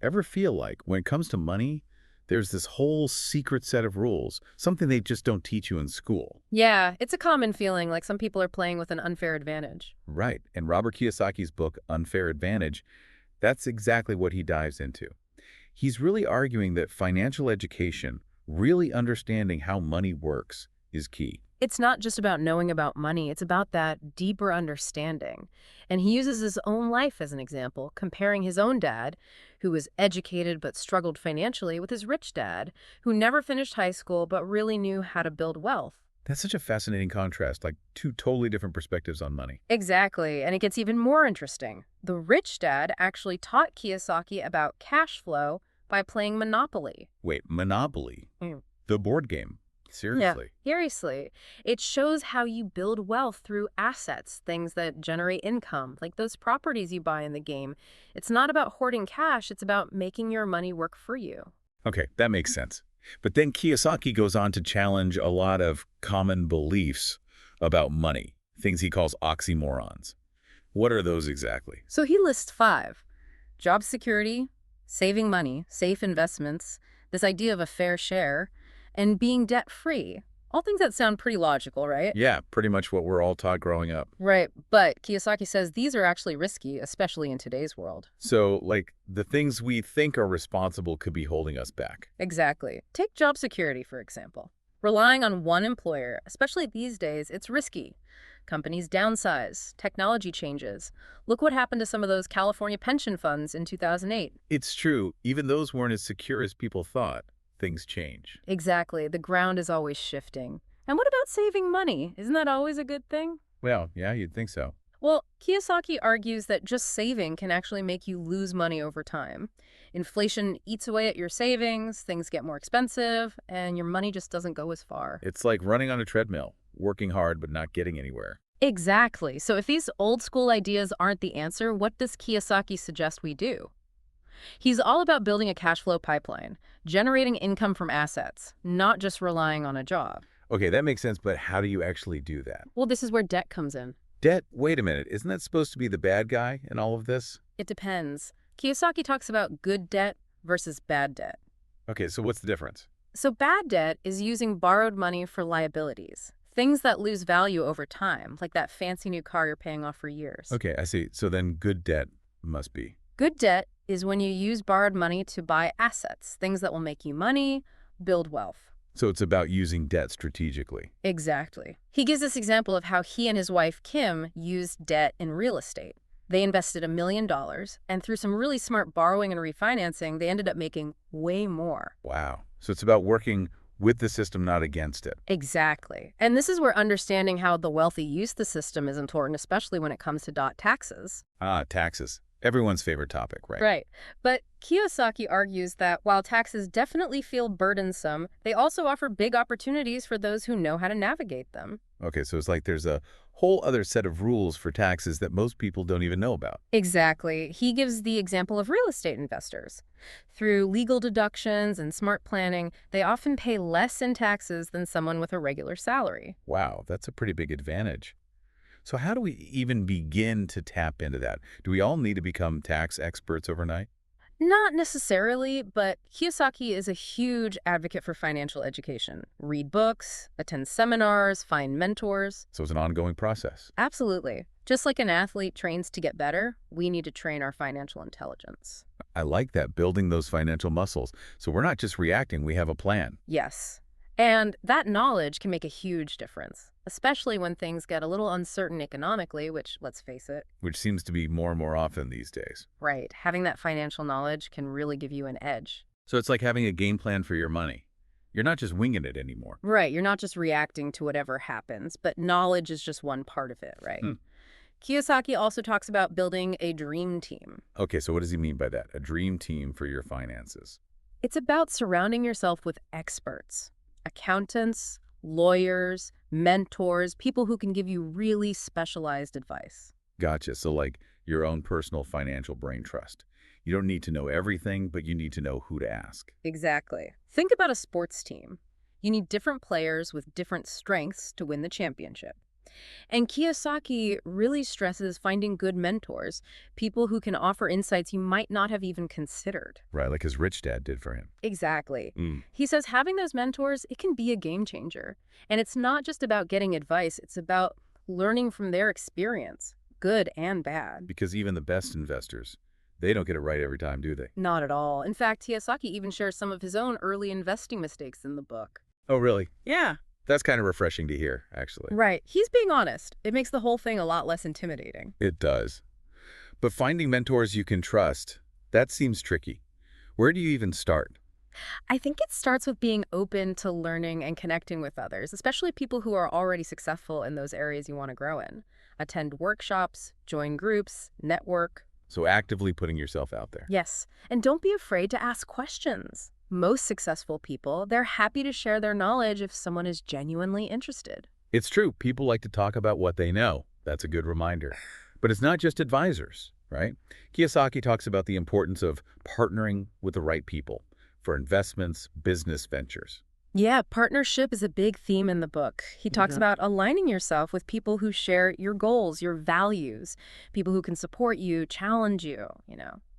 Ever feel like when it comes to money, there's this whole secret set of rules, something they just don't teach you in school? Yeah, it's a common feeling like some people are playing with an unfair advantage. Right. And Robert Kiyosaki's book, Unfair Advantage, that's exactly what he dives into. He's really arguing that financial education, really understanding how money works, is key. It's not just about knowing about money, it's about that deeper understanding. And he uses his own life as an example, comparing his own dad, who was educated but struggled financially, with his rich dad, who never finished high school but really knew how to build wealth. That's such a fascinating contrast, like two totally different perspectives on money. Exactly, and it gets even more interesting. The rich dad actually taught Kiyosaki about cash flow by playing Monopoly. Wait, Monopoly, the board game. Yeah, Seriously? seriously. It shows how you build wealth through assets, things that generate income, like those properties you buy in the game. It's not about hoarding cash, it's about making your money work for you. Okay, that makes sense. But then Kiyosaki goes on to challenge a lot of common beliefs about money, things he calls oxymorons. What are those exactly? So he lists five: job security, saving money, safe investments, this idea of a fair share, and being debt-free. All things that sound pretty logical, right? Yeah, pretty much what we're all taught growing up. Right, but Kiyosaki says these are actually risky, especially in today's world. So, like, the things we think are responsible could be holding us back. Exactly. Take job security, for example. Relying on one employer, especially these days, it's risky. Companies downsize, technology changes. Look what happened to some of those California pension funds in 2008. It's true, even those weren't as secure as people thought. Things change. Exactly. The ground is always shifting. And what about saving money? Isn't that always a good thing? Well, yeah, you'd think so. Well, Kiyosaki argues that just saving can actually make you lose money over time. Inflation eats away at your savings, things get more expensive, and your money just doesn't go as far. It's like running on a treadmill, working hard but not getting anywhere. Exactly. So if these old school ideas aren't the answer, what does Kiyosaki suggest we do? He's all about building a cash flow pipeline, generating income from assets, not just relying on a job. Okay, that makes sense, but how do you actually do that? Well, this is where debt comes in. Debt? Wait a minute, isn't that supposed to be the bad guy in all of this? It depends. Kiyosaki talks about good debt versus bad debt. Okay, so what's the difference? So bad debt is using borrowed money for liabilities, things that lose value over time, like that fancy new car you're paying off for years. Okay, I see. So then good debt must be. Good debt is when you use borrowed money to buy assets, things that will make you money, build wealth. So it's about using debt strategically. Exactly. He gives this example of how he and his wife, Kim, used debt in real estate. They invested $1 million, and through some really smart borrowing and refinancing, they ended up making way more. Wow. So it's about working with the system, not against it. Exactly. And this is where understanding how the wealthy use the system is important, especially when it comes to taxes. Ah, taxes. Everyone's favorite topic, right? Right. But Kiyosaki argues that while taxes definitely feel burdensome, they also offer big opportunities for those who know how to navigate them. Okay, so it's like there's a whole other set of rules for taxes that most people don't even know about. Exactly. He gives the example of real estate investors. Through legal deductions and smart planning, they often pay less in taxes than someone with a regular salary. Wow, that's a pretty big advantage. So how do we even begin to tap into that? Do we all need to become tax experts overnight? Not necessarily, but Kiyosaki is a huge advocate for financial education. Read books, attend seminars, find mentors. So it's an ongoing process. Absolutely. Just like an athlete trains to get better, we need to train our financial intelligence. I like that, building those financial muscles. So we're not just reacting, we have a plan. Yes. And that knowledge can make a huge difference, especially when things get a little uncertain economically, which, let's face it, Which seems to be more and more often these days. right, having that financial knowledge can really give you an edge. So it's like having a game plan for your money. You're not just winging it anymore. Right, you're not just reacting to whatever happens, but knowledge is just one part of it, right? Hmm. Kiyosaki also talks about building a dream team. Okay, so what does he mean by that? A dream team for your finances. It's about surrounding yourself with experts, accountants, lawyers, mentors, people who can give you really specialized advice. Gotcha. So like your own personal financial brain trust. You don't need to know everything, but you need to know who to ask. Exactly. Think about a sports team. You need different players with different strengths to win the championship. And Kiyosaki really stresses finding good mentors, people who can offer insights you might not have even considered. Right, like his rich dad did for him. Exactly. Mm. He says having those mentors, it can be a game changer. And it's not just about getting advice, it's about learning from their experience, good and bad. Because even the best investors, they don't get it right every time, do they? Not at all. In fact, Kiyosaki even shares some of his own early investing mistakes in the book. Oh, really? Yeah. That's kind of refreshing to hear, actually. Right. He's being honest. It makes the whole thing a lot less intimidating. It does. But finding mentors you can trust, that seems tricky. Where do you even start? I think it starts with being open to learning and connecting with others, especially people who are already successful in those areas you want to grow in. Attend workshops, join groups, network. So actively putting yourself out there. Yes, and don't be afraid to ask questions. Most successful people, they're happy to share their knowledge if someone is genuinely interested. It's true. People like to talk about what they know. That's a good reminder. But it's not just advisors, right? Kiyosaki talks about the importance of partnering with the right people for investments, business ventures. Yeah, partnership is a big theme in the book. He talks about aligning yourself with people who share your goals, your values, people who can support you, challenge you.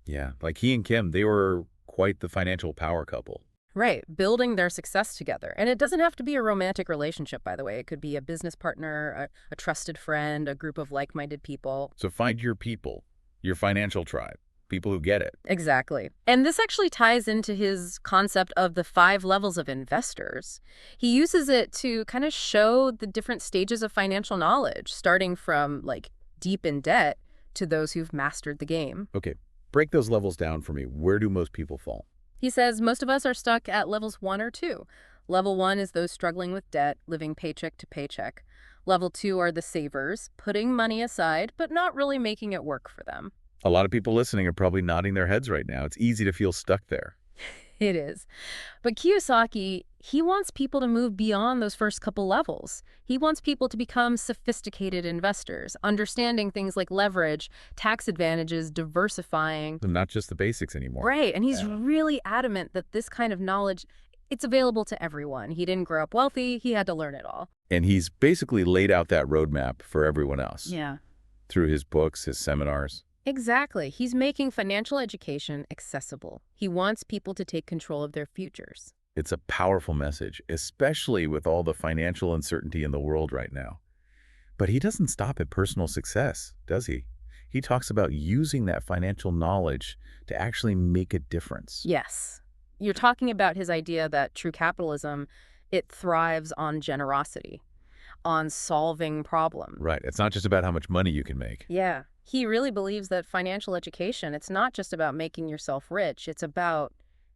Yeah, like he and Kim, they were quite the financial power couple. Right, building their success together. And it doesn't have to be a romantic relationship, by the way. It could be a business partner, a trusted friend, a group of like-minded people. So find your people, your financial tribe, people who get it. Exactly. And this actually ties into his concept of the 5 levels of investors. He uses it to kind of show the different stages of financial knowledge, starting from like deep in debt to those who've mastered the game. Okay, break those levels down for me. Where do most people fall? He says most of us are stuck at levels 1 or 2. Level 1 is those struggling with debt, living paycheck to paycheck. Level 2 are the savers, putting money aside, but not really making it work for them. A lot of people listening are probably nodding their heads right now. It's easy to feel stuck there. It is. But Kiyosaki, he wants people to move beyond those first couple levels. He wants people to become sophisticated investors, understanding things like leverage, tax advantages, diversifying. Not just the basics anymore. Right. And he's Yeah. really adamant that this kind of knowledge, it's available to everyone. He didn't grow up wealthy. He had to learn it all. And he's basically laid out that roadmap for everyone else. Yeah. Through his books, his seminars. Exactly. He's making financial education accessible. He wants people to take control of their futures. It's a powerful message, especially with all the financial uncertainty in the world right now. But he doesn't stop at personal success, does he? He talks about using that financial knowledge to actually make a difference. Yes. You're talking about his idea that true capitalism, it thrives on generosity, on solving problems. Right. It's not just about how much money you can make. Yeah. He really believes that financial education, it's not just about making yourself rich, it's about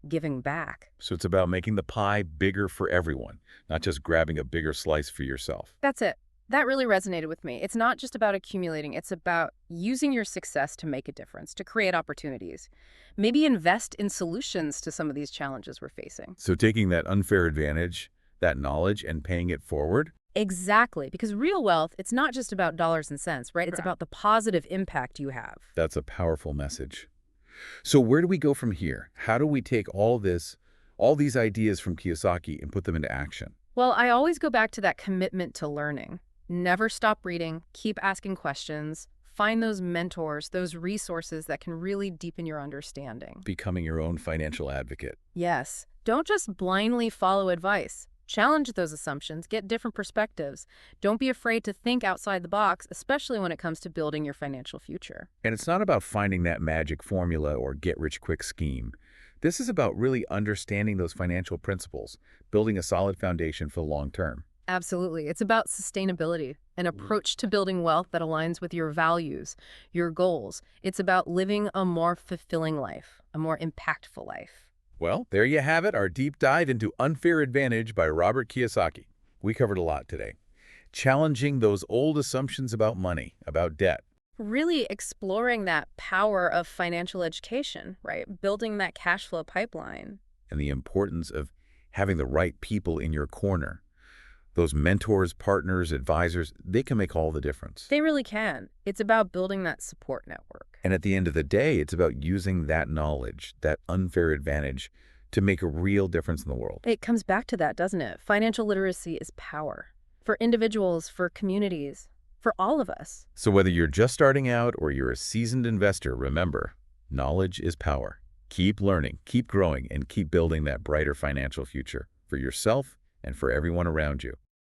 giving back. So it's about making the pie bigger for everyone, not just grabbing a bigger slice for yourself. That's it. That really resonated with me. It's not just about accumulating, it's about using your success to make a difference, to create opportunities. Maybe invest in solutions to some of these challenges we're facing. So taking that unfair advantage, that knowledge, and paying it forward. Exactly, because real wealth, it's not just about dollars and cents, right? It's about the positive impact you have. That's a powerful message. So where do we go from here? How do we take all these ideas from Kiyosaki and put them into action? Well, I always go back to that commitment to learning. Never stop reading, keep asking questions, find those mentors, those resources that can really deepen your understanding. Becoming your own financial advocate. Yes, don't just blindly follow advice. Challenge those assumptions, get different perspectives. Don't be afraid to think outside the box, especially when it comes to building your financial future. And it's not about finding that magic formula or get-rich-quick scheme. This is about really understanding those financial principles, building a solid foundation for the long term. Absolutely. It's about sustainability, an approach to building wealth that aligns with your values, your goals. It's about living a more fulfilling life, a more impactful life. Well, there you have it, our deep dive into Unfair Advantage by Robert Kiyosaki. We covered a lot today. Challenging those old assumptions about money, about debt. Really exploring that power of financial education, right? Building that cash flow pipeline. And the importance of having the right people in your corner. Those mentors, partners, advisors, they can make all the difference. They really can. It's about building that support network. And at the end of the day, it's about using that knowledge, that unfair advantage, to make a real difference in the world. It comes back to that, doesn't it? Financial literacy is power. for individuals, for communities, for all of us. So whether you're just starting out or you're a seasoned investor, remember, knowledge is power. Keep learning, keep growing, and keep building that brighter financial future for yourself and for everyone around you.